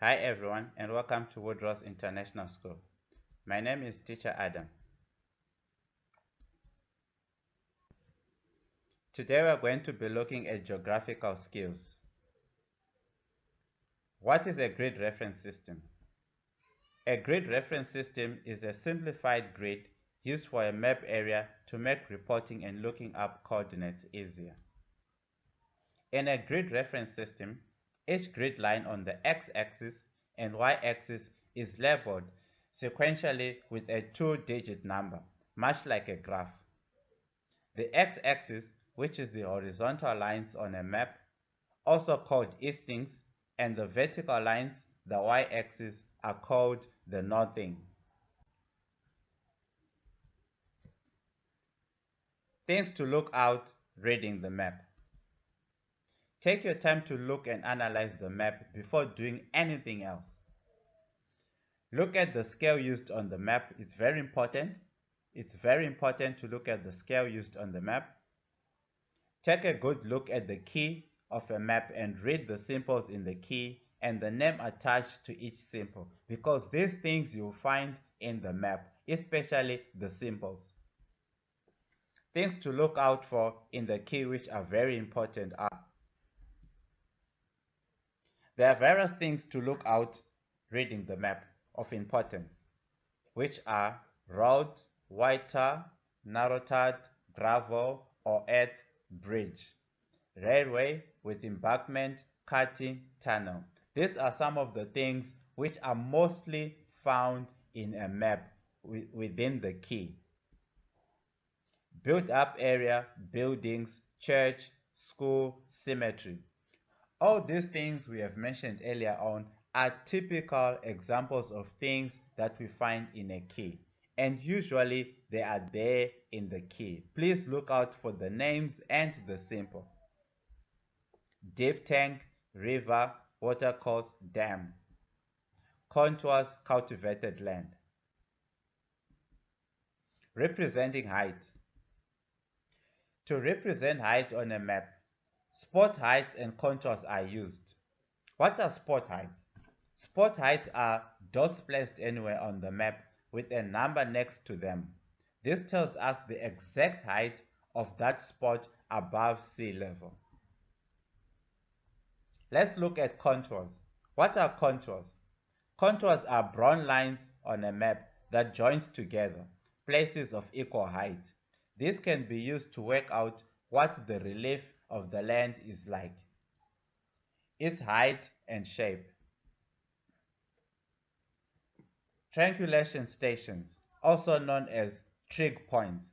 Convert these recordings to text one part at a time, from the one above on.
Hi everyone and welcome to Woodrose International School. My name is Teacher Adam. Today we're going to be looking at geographical skills. What is a grid reference system? A grid reference system is a simplified grid used for a map area to make reporting and looking up coordinates easier. In a grid reference system, each grid line on the x-axis and y-axis is labeled sequentially with a two-digit number, much like a graph. The x-axis, which is the horizontal lines on a map, also called eastings, and the vertical lines, the y-axis, are called the northing. Things to look out reading the map. Take your time to look and analyze the map before doing anything else. Look at the scale used on the map. It's very important. It's very important to look at the scale used on the map. Take a good look at the key of a map and read the symbols in the key and the name attached to each symbol, because these things you'll find in the map, especially the symbols. Things to look out for in the key which are very important are: there are various things to look out reading the map of importance, which are road, water, narrow tar, gravel or earth, bridge, railway with embankment, cutting, tunnel. These are some of the things which are mostly found in a map within the key. Built up area, buildings, church, school, cemetery. All these things we have mentioned earlier on are typical examples of things that we find in a key, and usually they are there in the key. Please look out for the names and the symbol. Deep tank, river, watercourse, dam. Contours, cultivated land. Representing height. To represent height on a map, spot heights and contours are used. What are spot heights? Spot heights are dots placed anywhere on the map with a number next to them. This tells us the exact height of that spot above sea level. Let's look at contours. What are contours? Contours are brown lines on a map that joins together places of equal height. This can be used to work out what the relief of the land is like, its height and shape. Triangulation stations, also known as trig points,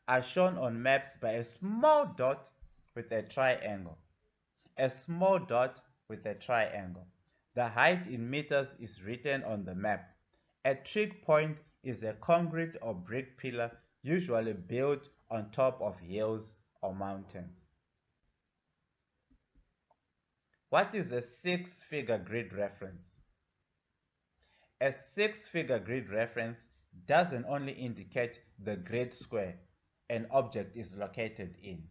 are shown on maps by a small dot with a triangle. A small dot with a triangle. The height in meters is written on the map. A trig point is a concrete or brick pillar usually built on top of hills or mountains. What is a six-figure grid reference? A six-figure grid reference doesn't only indicate the grid square an object is located in.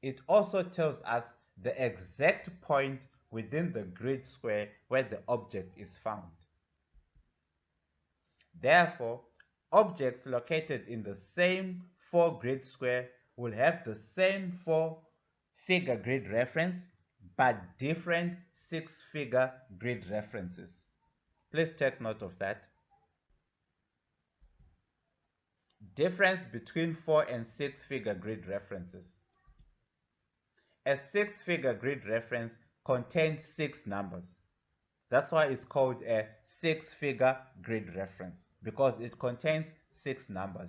It also tells us the exact point within the grid square where the object is found. Therefore, objects located in the same 4-grid square will have the same 4-figure grid reference but different 6-figure grid references. Please take note of that. Difference between 4 and 6-figure grid references. A 6-figure grid reference contains 6 numbers. That's why it's called a 6-figure grid reference, because it contains 6 numbers,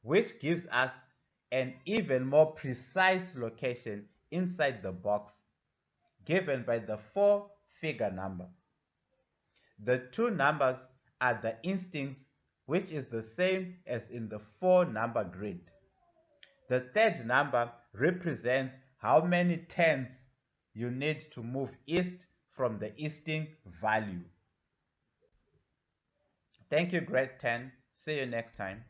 which gives us an even more precise location inside the box given by the 4-figure number. The 2 numbers are the instincts, which is the same as in the 4-number grid. The 3rd number represents how many turns you need to move east from the easting value. Thank you, grade 10. See you next time.